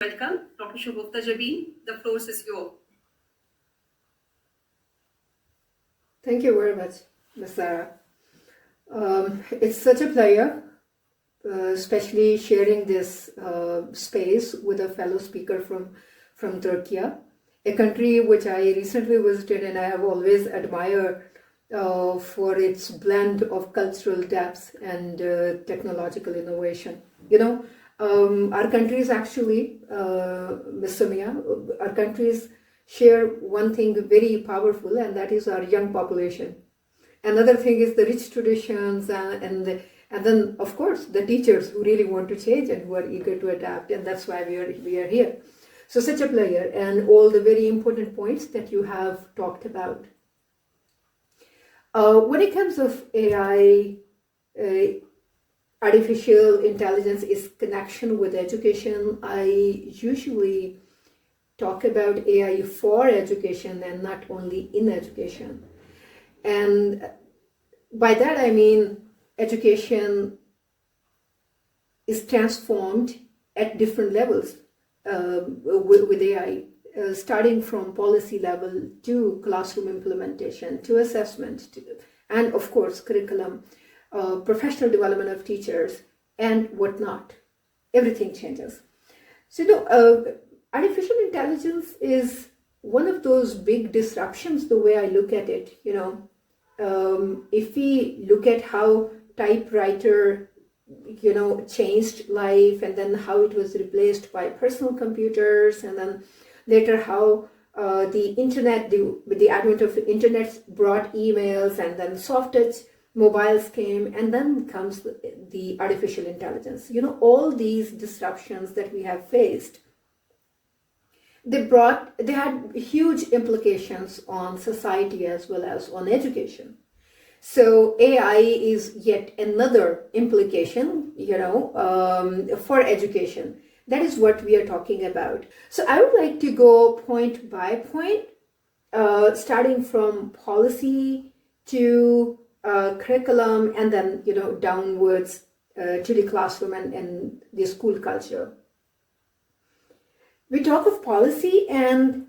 Welcome, Dr. Shagufta Jabeen. The floor is yours. Thank you very much, Ms. Sarah. It's such a pleasure, especially sharing this space with a fellow speaker from Turkey, a country which I recently visited and I have always admired for its blend of cultural depth and technological innovation. Our countries actually, Ms. Samia, our countries share one thing very powerful, and that is our young population. Another thing is the rich traditions and then, of course, the teachers who really want to change and who are eager to adapt, and that's why we are here. So such a pleasure, and all the very important points that you have talked about. When it comes of AI, artificial intelligence is connection with education, I usually talk about AI for education and not only in education. And by that I mean education is transformed at different levels with AI, starting from policy level to classroom implementation, to assessment, and of course curriculum, professional development of teachers, and whatnot. Everything changes. So artificial intelligence is one of those big disruptions, the way I look at it. If we look at how typewriter, changed life, and then how it was replaced by personal computers, and then later how the internet, with the advent of the internet, brought emails, and then soft touch mobiles came, and then comes the artificial intelligence. All these disruptions that we have faced, they had huge implications on society as well as on education. So AI is yet another implication, for education. That is what we are talking about. So I would like to go point by point, starting from policy to curriculum, and then downwards to the classroom and the school culture. We talk of policy, and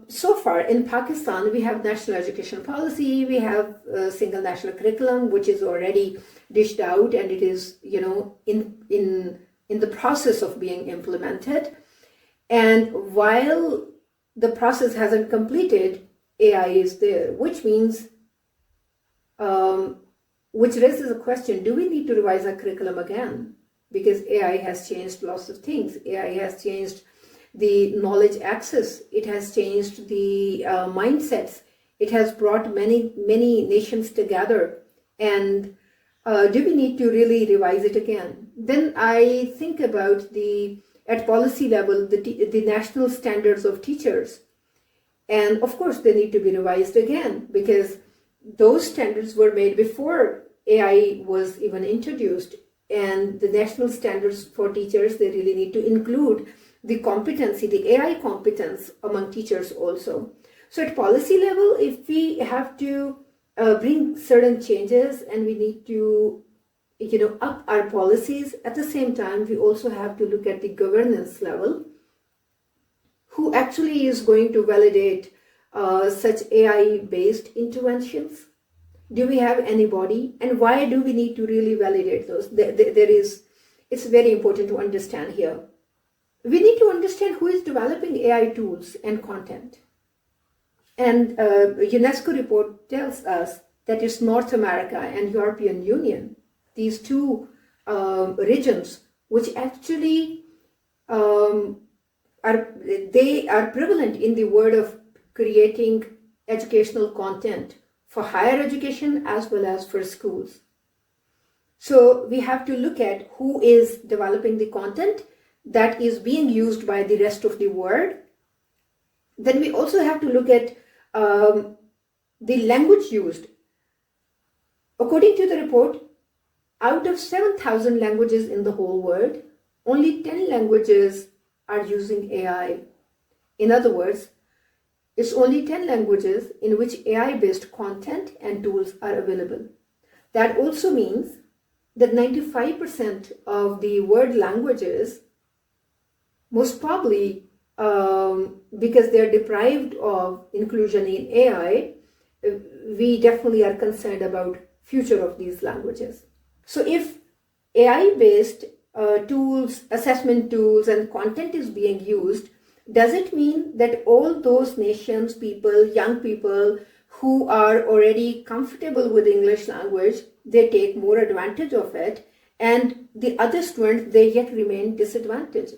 so far in Pakistan we have national education policy, we have a single national curriculum which is already dished out, and it is in the process of being implemented. And while the process hasn't completed, AI is there, which means which raises a question: do we need to revise our curriculum again? Because AI has changed lots of things. AI has changed the knowledge access, it has changed the mindsets, it has brought many nations together, and do we need to really revise it again? Then I think about at policy level, the national standards of teachers, and of course they need to be revised again, because those standards were made before AI was even introduced, and the national standards for teachers, they really need to include the competency, the AI competence among teachers also. So at policy level, if we have to bring certain changes and we need to up our policies, at the same time we also have to look at the governance level. Who actually is going to validate such AI-based interventions? Do we have anybody? And why do we need to really validate those? It's very important to understand here. We need to understand who is developing AI tools and content. And UNESCO report tells us that it's North America and European Union, these two regions, which actually are prevalent in the world of creating educational content for higher education as well as for schools. So we have to look at who is developing the content that is being used by the rest of the world. Then we also have to look at the language used. According to the report, out of 7,000 languages in the whole world, only 10 languages are using AI. In other words, it's only 10 languages in which AI-based content and tools are available. That also means that 95% of the world languages most probably because they're deprived of inclusion in AI, we definitely are concerned about future of these languages. So if AI-based tools, assessment tools, and content is being used, does it mean that all those nations, people, young people who are already comfortable with English language, they take more advantage of it, and the other students, they yet remain disadvantaged?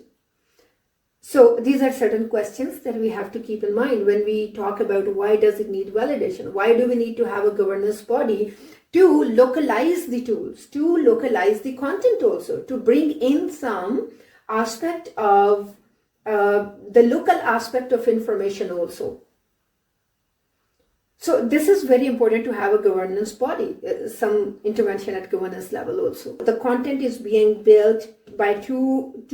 So these are certain questions that we have to keep in mind when we talk about why does it need validation? Why do we need to have a governance body to localize the tools, to localize the content also, to bring in some aspect of the local aspect of information also. So this is very important to have a governance body, some intervention at governance level also. The content is being built by two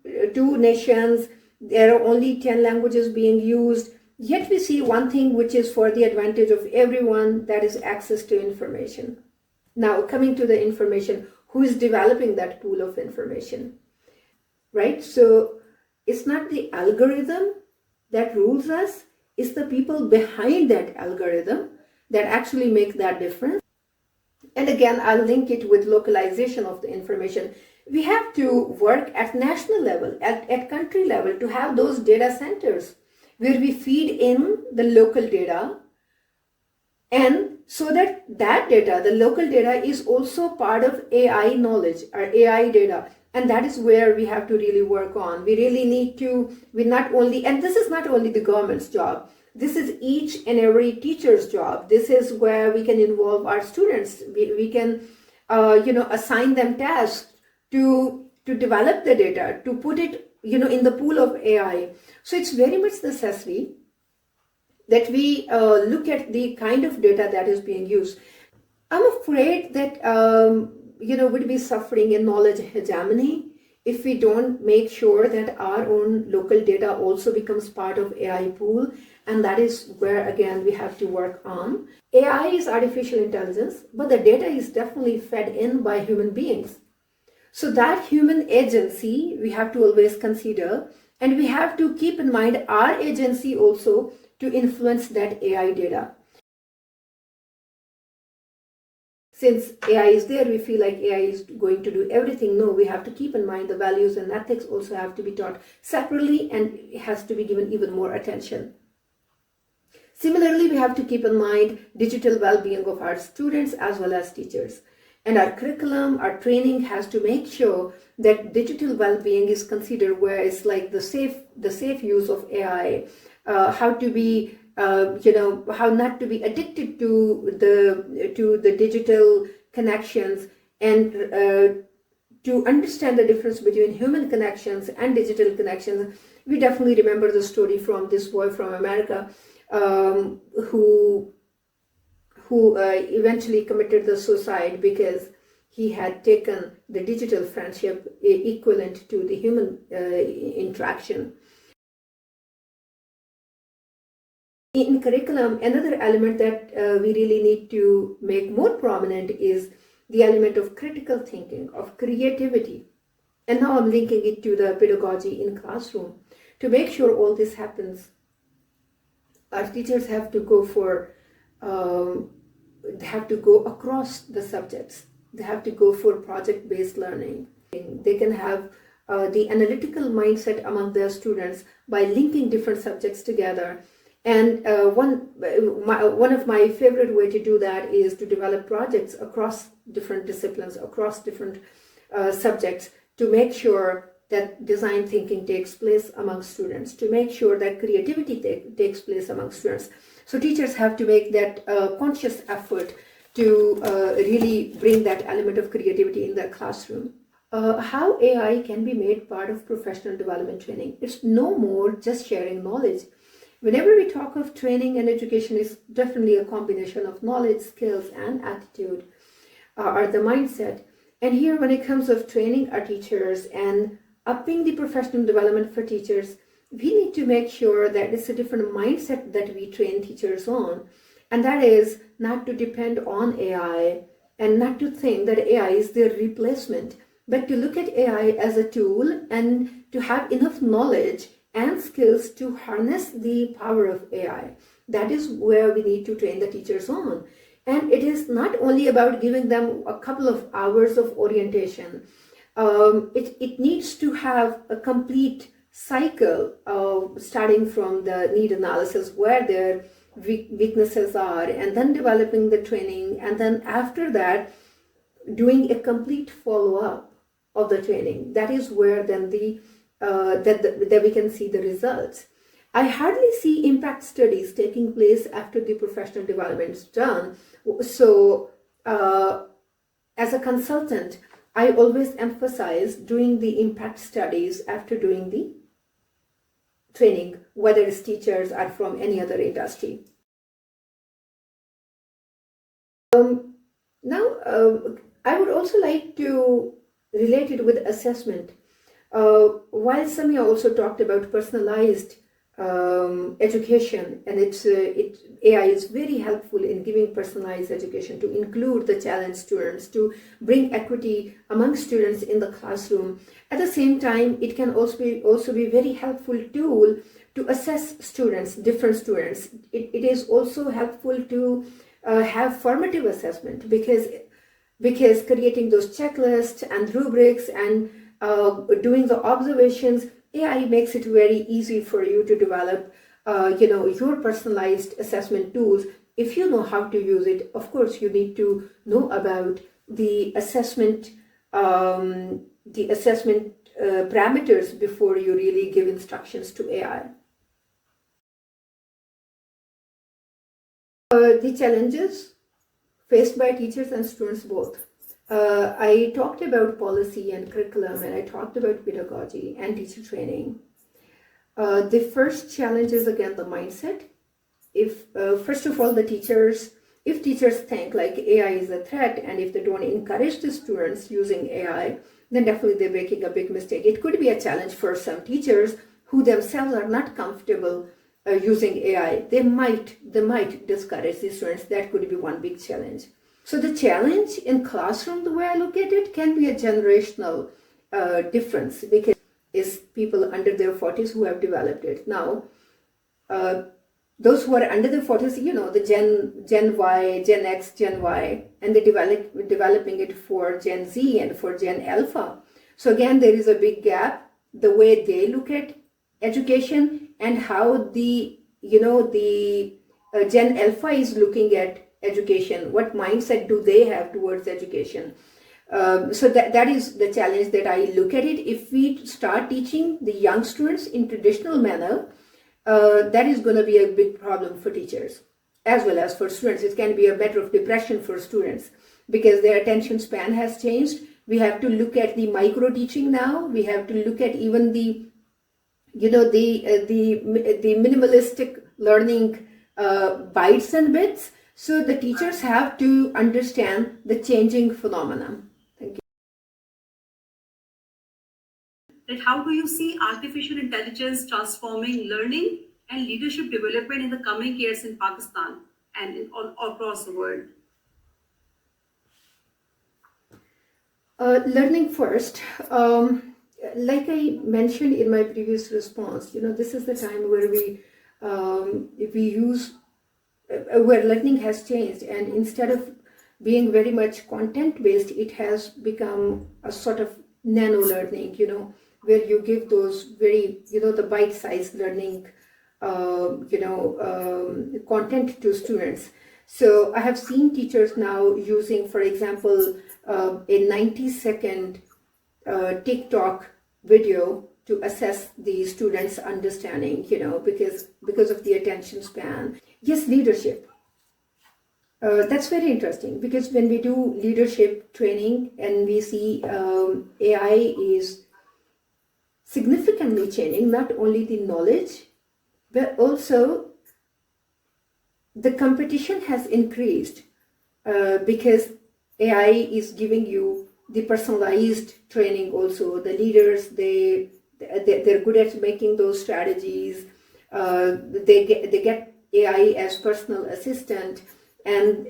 nations. There are only 10 languages being used. Yet we see one thing which is for the advantage of everyone, that is access to information. Now coming to the information, who is developing that pool of information, right? So it's not the algorithm that rules us, it's the people behind that algorithm that actually make that difference. And again, I'll link it with localization of the information. We have to work at national level, at country level, to have those data centers where we feed in the local data, and so that data, the local data, is also part of AI knowledge or AI data. And that is where we have to really work on. We really need to, we not only, and this is not only the government's job, this is each and every teacher's job. This is where we can involve our students. We can, assign them tasks to develop the data, to put it, in the pool of AI. So it's very much necessary that we look at the kind of data that is being used. I'm afraid that, we'd be suffering in knowledge hegemony if we don't make sure that our own local data also becomes part of AI pool. And that is where, again, we have to work on. AI is artificial intelligence, but the data is definitely fed in by human beings. So that human agency, we have to always consider, and we have to keep in mind our agency also to influence that AI data. Since AI is there, we feel like AI is going to do everything. No, we have to keep in mind the values and ethics also have to be taught separately, and it has to be given even more attention. Similarly, we have to keep in mind digital well-being of our students as well as teachers. And our curriculum, our training has to make sure that digital well-being is considered, where it's like the safe use of AI, how to be, how not to be addicted to the digital connections, and to understand the difference between human connections and digital connections. We definitely remember the story from this boy from America who eventually committed the suicide because he had taken the digital friendship equivalent to the human interaction. In curriculum, another element that we really need to make more prominent is the element of critical thinking, of creativity. And now I'm linking it to the pedagogy in classroom. To make sure all this happens, our teachers have to go for they have to go across the subjects. They have to go for project-based learning. They can have the analytical mindset among their students by linking different subjects together. And one of my favorite way to do that is to develop projects across different disciplines, across different subjects, to make sure that design thinking takes place among students, to make sure that creativity takes place among students. So teachers have to make that conscious effort to really bring that element of creativity in their classroom. How AI can be made part of professional development training. It's no more just sharing knowledge. Whenever we talk of training and education, is definitely a combination of knowledge, skills, and attitude, or the mindset. And here, when it comes of training our teachers and upping the professional development for teachers, we need to make sure that it's a different mindset that we train teachers on. And that is not to depend on AI and not to think that AI is their replacement. but to look at AI as a tool and to have enough knowledge and skills to harness the power of AI. That is where we need to train the teachers on. And it is not only about giving them a couple of hours of orientation. It needs to have a complete cycle, starting from the need analysis, where their weaknesses are, and then developing the training, and then after that, doing a complete follow-up of the training. That is where then that we can see the results. I hardly see impact studies taking place after the professional development is done. So as a consultant, I always emphasize doing the impact studies after doing the training, whether it's teachers or from any other industry. Now, I would also like to relate it with assessment. While Samia also talked about personalized education, and AI is very helpful in giving personalized education to include the challenged students, to bring equity among students in the classroom. At the same time, it can also be very helpful tool to assess students, different students. It is also helpful to have formative assessment, because creating those checklists and rubrics and doing the observations, AI makes it very easy for you to develop, your personalized assessment tools. If you know how to use it, of course, you need to know about the assessment parameters before you really give instructions to AI. The challenges faced by teachers and students both. I talked about policy and curriculum, and I talked about pedagogy and teacher training. The first challenge is again the mindset. If first of all, if teachers think like AI is a threat, and if they don't encourage the students using AI, then definitely they're making a big mistake. It could be a challenge for some teachers who themselves are not comfortable using AI. They might discourage the students. That could be one big challenge. So the challenge in classroom, the way I look at it, can be a generational difference, because it's people under their 40s who have developed it. Now, those who are under their 40s, the Gen Y, Gen X, Gen Y, and they're developing it for Gen Z and for Gen Alpha. So again, there is a big gap, the way they look at education and how the Gen Alpha is looking at education. What mindset do they have towards education? So that is the challenge that I look at it. If we start teaching the young students in traditional manner, that is going to be a big problem for teachers as well as for students. It can be a matter of depression for students because their attention span has changed. We have to look at the micro teaching now. We have to look at even the minimalistic learning, bytes and bits. So the teachers have to understand the changing phenomenon. Thank you. That how do you see artificial intelligence transforming learning and leadership development in the coming years in Pakistan and all across the world? Learning first. Like I mentioned in my previous response, this is the time where where learning has changed, and instead of being very much content based, it has become a sort of nano learning, where you give those very, the bite-sized learning, content to students. So I have seen teachers now using, for example, a 90-second TikTok video to assess the students' understanding, because of the attention span. Yes, leadership. That's very interesting, because when we do leadership training and we see AI is significantly changing not only the knowledge, but also the competition has increased because AI is giving you the personalized training also. The leaders, they're good at making those strategies. They get AI as personal assistant, and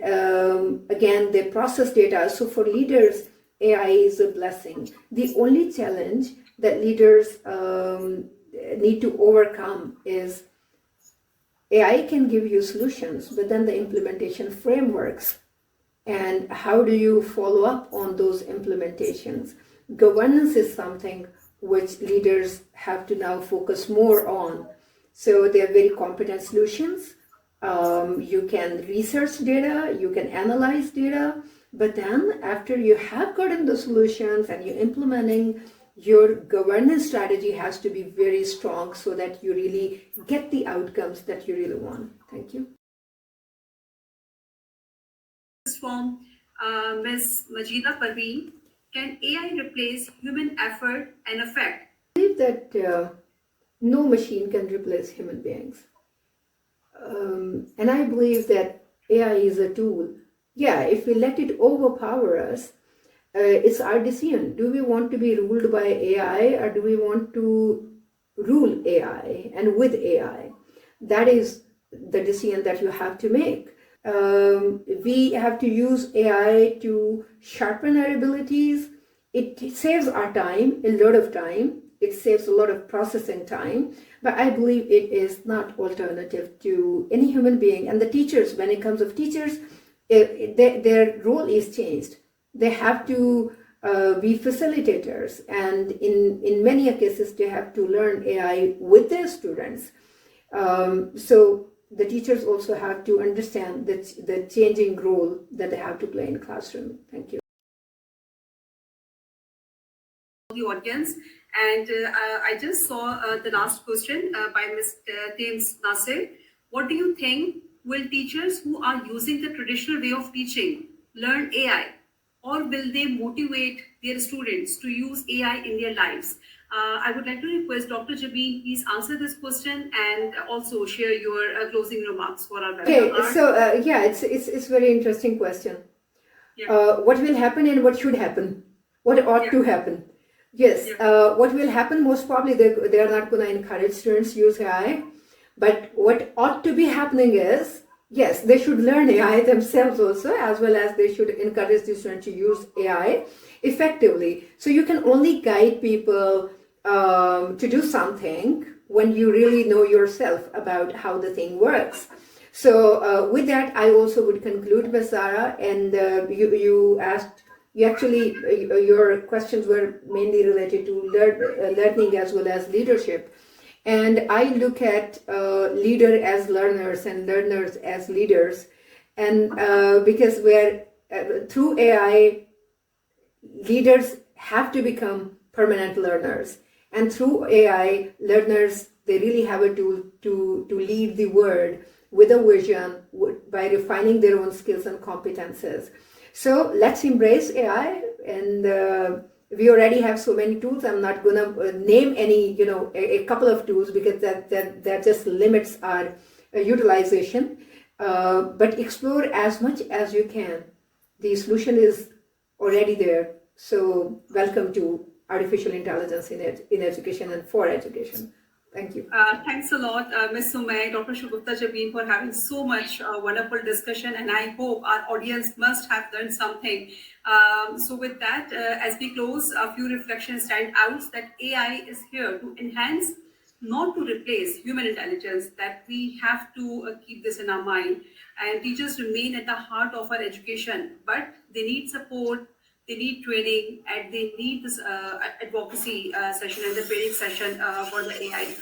again, they process data. So for leaders, AI is a blessing. The only challenge that leaders need to overcome is AI can give you solutions, but then the implementation frameworks and how do you follow up on those implementations. Governance is something which leaders have to now focus more on. So they're very competent solutions. You can research data, you can analyze data, but then after you have gotten the solutions and you're implementing, your governance strategy has to be very strong so that you really get the outcomes that you really want. Thank you. From Ms. Majida Parveen, can AI replace human effort and effect? I believe that no machine can replace human beings. And I believe that AI is a tool. Yeah, if we let it overpower us, it's our decision. Do we want to be ruled by AI or do we want to rule AI and with AI? That is the decision that you have to make. We have to use AI to sharpen our abilities. It saves our time, a lot of time. It saves a lot of processing time, but I believe it is not alternative to any human being. And the teachers, when it comes of teachers, their role is changed. They have to be facilitators, and in many cases, they have to learn AI with their students. So the teachers also have to understand the changing role that they have to play in classroom. Thank you. The audience, and I just saw the last question by Mr. James Nasir. What do you think, will teachers who are using the traditional way of teaching learn AI, or will they motivate their students to use AI in their lives? I would like to request Dr. Jabeen, please answer this question and also share your closing remarks for our Okay, webinar. so yeah, it's very interesting question. Yeah. What will happen and what should happen? What ought to happen? Yes, what will happen, most probably they are not going to encourage students to use AI, but what ought to be happening is, yes, they should learn AI themselves also, as well as they should encourage the students to use AI effectively. So you can only guide people to do something when you really know yourself about how the thing works. So with that, I also would conclude, Ms. Zara, and you asked, you actually, your questions were mainly related to learning as well as leadership. And I look at leader as learners and learners as leaders. And because we're, through AI, leaders have to become permanent learners. And through AI, learners, they really have a tool to lead the world with a vision by refining their own skills and competences. So let's embrace AI, and we already have so many tools. I'm not going to name any, a couple of tools because that just limits our utilization. But explore as much as you can. The solution is already there. So welcome to artificial intelligence in education and for education. Thank you. Thanks a lot, Ms. Sumay, Dr. Shagufta Jabeen, for having so much wonderful discussion, and I hope our audience must have learned something. So with that, as we close, a few reflections stand out that AI is here to enhance, not to replace human intelligence, that we have to keep this in our mind. And teachers remain at the heart of our education, but they need support, they need training, and they need this advocacy session and the training session for the AI.